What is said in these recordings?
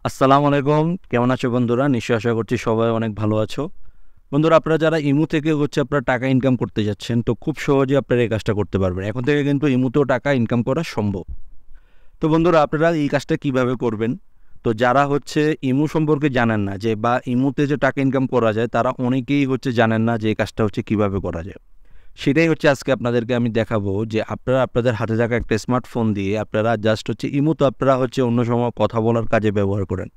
আসসালামু আলাইকুম। কেমন আছো বন্ধুরা? নিশ্চয়ই আশা করছি সবাই অনেক ভালো আছো। বন্ধুরা, আপনারা যারা ইমু থেকে আপনারা টাকা ইনকাম করতে যাচ্ছেন, তো খুব সহজে আপনারা এই কাজটা করতে পারবেন। এখন থেকে কিন্তু ইমুতেও টাকা ইনকাম করা সম্ভব। তো বন্ধুরা, আপনারা এই কাজটা কিভাবে করবেন? তো যারা ইমু সম্পর্কে জানেন না বা ইমুতে যে টাকা ইনকাম করা যায়, তারা অনেকেই জানেন না যে এই কাজটা কিভাবে করা যায়। সেটাই আজকে আপনাদেরকে আমি দেখাবো যে আপনারা আপনাদের হাতে থাকা একটা স্মার্টফোন দিয়ে আপনারা জাস্ট ইমো তো আপনারা অন্য সময় কথা বলার কাজে ব্যবহার করেন।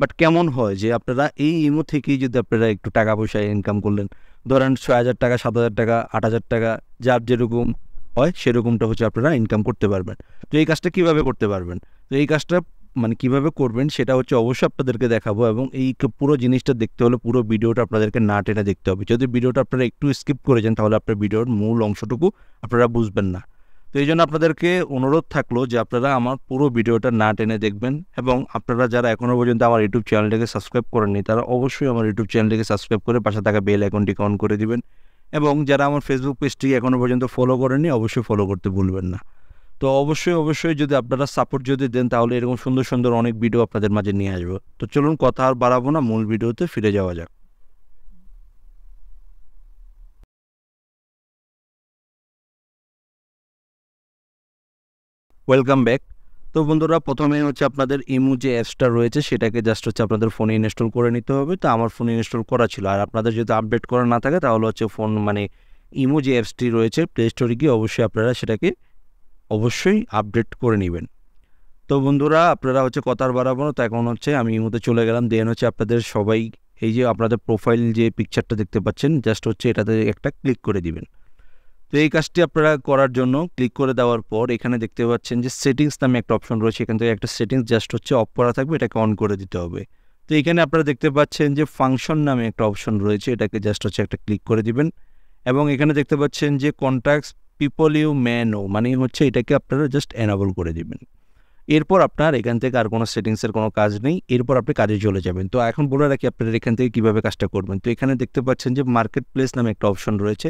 বাট কেমন হয় যে আপনারা এই ইমো থেকেই যদি আপনারা একটু টাকা পয়সা ইনকাম করলেন, ধরেন ৬,০০০ টাকা, ৭,০০০ টাকা, ৮,০০০ টাকা, যার যেরকম হয় সেরকমটা আপনারা ইনকাম করতে পারবেন। তো এই কাজটা কিভাবে করতে পারবেন? তো এই কাজটা কিভাবে করবেন সেটা অবশ্যই আপনাদেরকে দেখাবো, এবং এই পুরো জিনিসটা দেখতে হলে পুরো ভিডিওটা আপনাদেরকে না টেনে দেখতে হবে। যদি ভিডিওটা আপনারা একটু স্কিপ করে যান তাহলে আপনার ভিডিওর মূল অংশটুকু আপনারা বুঝবেন না। তো এই জন্য আপনাদেরকে অনুরোধ থাকলো যে আপনারা আমার পুরো ভিডিওটা না টেনে দেখবেন, এবং আপনারা যারা এখনও পর্যন্ত আমার ইউটিউব চ্যানেলটিকে সাবস্ক্রাইব করেননি তারা অবশ্যই আমার ইউটিউব চ্যানেলটিকে সাবস্ক্রাইব করে পাশে থাকা বেল আইকনটিকে অন করে দিবেন, এবং যারা আমার ফেসবুক পেজটি এখনও পর্যন্ত ফলো করেননি অবশ্যই ফলো করতে ভুলবেন না। তো অবশ্যই যদি আপনারা সাপোর্ট দেন তাহলে এরকম সুন্দর সুন্দর অনেক ভিডিও আপনাদের মাঝে নিয়ে আসবো। তো চলুন কথা আর বাড়াবো না, মূল ভিডিওতে ফিরে যাওয়া যাক। Welcome back. তো বন্ধুরা, প্রথমে আপনাদের ইমু যে অ্যাপসটা রয়েছে সেটাকে জাস্ট আপনাদের ফোনে ইনস্টল করে নিতে হবে। তো আমার ফোনে ইনস্টল করা ছিল, আর আপনাদের যদি আপডেট করা না থাকে তাহলে ফোন ইমু যে অ্যাপসটি রয়েছে প্লে স্টোরে গিয়ে অবশ্যই আপনারা সেটাকে আপডেট করে নেবেন। তো বন্ধুরা, আপনারা কথা আর বাড়াবো না। তো এখন আমি ইমুতে চলে গেলাম। দেন আপনাদের সবাই এই যে আপনাদের প্রোফাইল যে পিকচারটা দেখতে পাচ্ছেন, জাস্ট এটাতে একটা ক্লিক করে দিবেন। তো এই কাজটি আপনারা করার জন্য ক্লিক করে দেওয়ার পর এখানে দেখতে পাচ্ছেন যে সেটিংস নামে একটা অপশন রয়েছে। এখান থেকে একটা সেটিংস জাস্ট অফ করা থাকবে, এটাকে অন করে দিতে হবে। তো এখানে আপনারা দেখতে পাচ্ছেন যে ফাংশন নামে একটা অপশন রয়েছে, এটাকে জাস্ট একটা ক্লিক করে দিবেন, এবং এখানে দেখতে পাচ্ছেন যে contacts people you may know, এটাকে আপনারা জাস্ট এনাবল করে দিবেন। এরপর আপনার এখান থেকে আর কোনো সেটিংসের কোনো কাজ নেই, এরপর আপনি কাজে চলে যাবেন। তো এখন বলে রাখি আপনারা এখান থেকে কীভাবে কাজটা করবেন। তো এখানে দেখতে পাচ্ছেন যে মার্কেট প্লেস নামে একটা অপশন রয়েছে,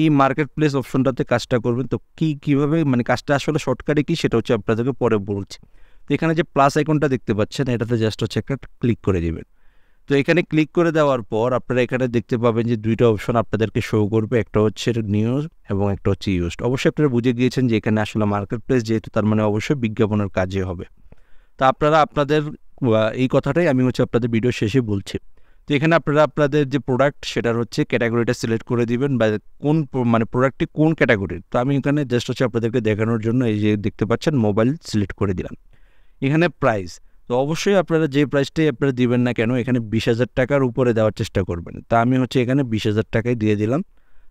এই মার্কেট প্লেস অপশনটাতে কাজটা করবেন। তো কীভাবে কাজটা আসলে শর্টকাটে কী সেটা আপনাদেরকে পরে বলছি। তো এখানে যে প্লাস আইকনটা দেখতে পাচ্ছেন এটাতে জাস্ট একটা ক্লিক করে দিবেন। তো এখানে ক্লিক করে দেওয়ার পর আপনারা এখানে দেখতে পাবেন যে দুইটা অপশন আপনাদেরকে শো করবে, একটা নিউজ এবং একটা ইউজড। অবশ্যই আপনারা বুঝে গিয়েছেন যে এখানে আসলে মার্কেট প্লেস যেহেতু, তার অবশ্যই বিজ্ঞাপনের কাজে হবে। তো আপনারা আপনাদের এই কথাটাই আমি আপনাদের ভিডিও শেষে বলছি। তো এখানে আপনারা আপনাদের যে প্রোডাক্ট সেটার ক্যাটাগরিটা সিলেক্ট করে দিবেন, বা কোন প্রোডাক্টটি কোন ক্যাটাগরির। তো আমি এখানে জাস্ট আপনাদেরকে দেখানোর জন্য এই যে দেখতে পাচ্ছেন মোবাইল সিলেক্ট করে দিলাম। এখানে প্রাইস, তো অবশ্যই আপনারা যে প্রাইসটাই আপনারা দিবেন না কেন এখানে 20,000 টাকার উপরে দেওয়ার চেষ্টা করবেন। তা আমি এখানে 20,000 টাকায় দিয়ে দিলাম।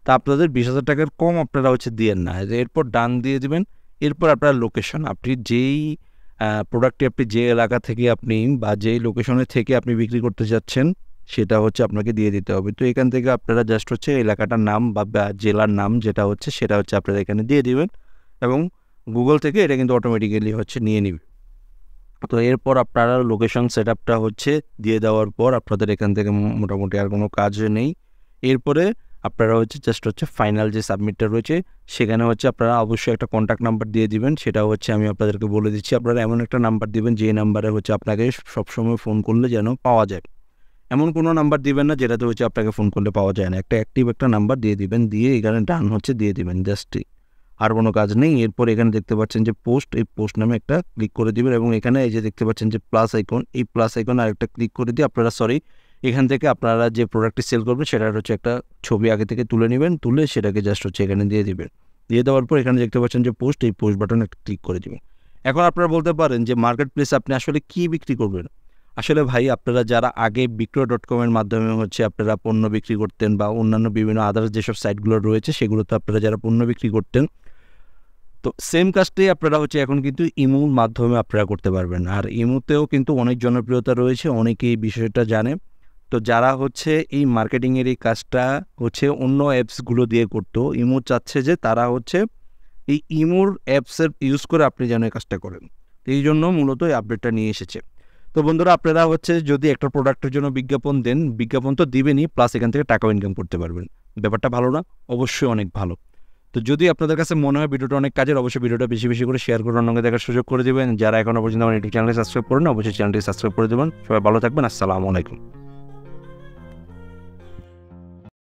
তা আপনাদের 20,000 টাকার কম আপনারা দিয়েন না। এরপর ডান দিয়ে দিবেন। এরপর আপনার লোকেশন, আপনি যেই প্রোডাক্টটি আপনি যে এলাকা থেকে আপনি বা যেই লোকেশনে থেকে আপনি বিক্রি করতে যাচ্ছেন সেটা আপনাকে দিয়ে দিতে হবে। তো এখান থেকে আপনারা জাস্ট এলাকাটার নাম বা জেলার নাম যেটা সেটা আপনারা এখানে দিয়ে দিবেন, এবং গুগল থেকে এটা কিন্তু অটোমেটিক্যালি নিয়ে নিবে। তো এরপর আপনারা লোকেশন সেটআপটা দিয়ে দেওয়ার পর আপনাদের এখান থেকে মোটামুটি আর কোনো কাজ নেই। এরপরে আপনারা জাস্ট ফাইনাল যে সাবমিটটা রয়েছে সেখানে আপনারা অবশ্যই একটা কন্ট্যাক্ট নাম্বার দিয়ে দিবেন। সেটা আমি আপনাদেরকে বলে দিচ্ছি। আপনারা এমন একটা নাম্বার দিবেন যে নাম্বারে আপনাকে সবসময় ফোন করলে যেন পাওয়া যায়। এমন কোনো নাম্বার দিবেন না যেটাতে আপনাকে ফোন করলে পাওয়া যায় না। একটা অ্যাক্টিভ একটা নাম্বার দিয়ে দিবেন, দিয়ে এখানে ডান দিয়ে দিবেন। জাস্ট আর কোনো কাজ নেই। এরপর এখানে দেখতে পাচ্ছেন যে পোস্ট, এই পোস্ট নামে একটা ক্লিক করে দিবেন, এবং এখানে এই যে দেখতে পাচ্ছেন যে প্লাস আইকন, এই প্লাস আইকন আর একটা ক্লিক করে দিয়ে আপনারা এখান থেকে আপনারা যে প্রোডাক্টটি সেল করবেন সেটার একটা ছবি আগে থেকে তুলে নেবেন, তুলে সেটাকে জাস্ট এখানে দিয়ে দিবেন। দিয়ে দেওয়ার পর এখানে দেখতে পাচ্ছেন যে পোস্ট, এই পোস্ট বাটনে একটা ক্লিক করে দিবেন। এখন আপনারা বলতে পারেন যে মার্কেট প্লেসে আপনি আসলে কী বিক্রি করবেন। আসলে ভাই, আপনারা যারা আগে বিক্রয়.com এর মাধ্যমে আপনারা পণ্য বিক্রি করতেন, বা অন্যান্য বিভিন্ন আদার্স যেসব সাইটগুলো রয়েছে সেগুলোতে আপনারা যারা পণ্য বিক্রি করতেন, তো সেম কাজটাই আপনারা এখন কিন্তু ইমুর মাধ্যমে আপনারা করতে পারবেন। আর ইমুতেও কিন্তু অনেক জনপ্রিয়তা রয়েছে, অনেকে এই বিষয়টা জানে। তো যারা এই মার্কেটিংয়ের এই কাজটা অন্য অ্যাপসগুলো দিয়ে করতো, ইমু চাচ্ছে যে তারা এই ইমুর অ্যাপসের ইউজ করে আপনি যেন এই কাজটা করেন। এই জন্য মূলত এই আপডেটটা নিয়ে এসেছে। তো বন্ধুরা, আপনারা যদি একটা প্রোডাক্টের জন্য বিজ্ঞাপন দেন, বিজ্ঞাপন তো দিবেনই, প্লাস এখান থেকে টাকাও ইনকাম করতে পারবেন। ব্যাপারটা ভালো না? অবশ্যই অনেক ভালো। তো তো যদি আপনাদের কাছে মনে হয় ভিডিওটা অনেক কাজের, অবশ্যই ভিডিওটা বেশি বেশি করে শেয়ার করে অন্যকে দেখার সুযোগ করে দেবেন। যারা এখনো পর্যন্ত আমার ইউটিউব চ্যানেলটি সাবস্ক্রাইব করেন অবশ্যই চ্যানেলটি সাবস্ক্রাইব করে দেবেন। সবাই ভালো থাকবেন, আসসালামু আলাইকুম।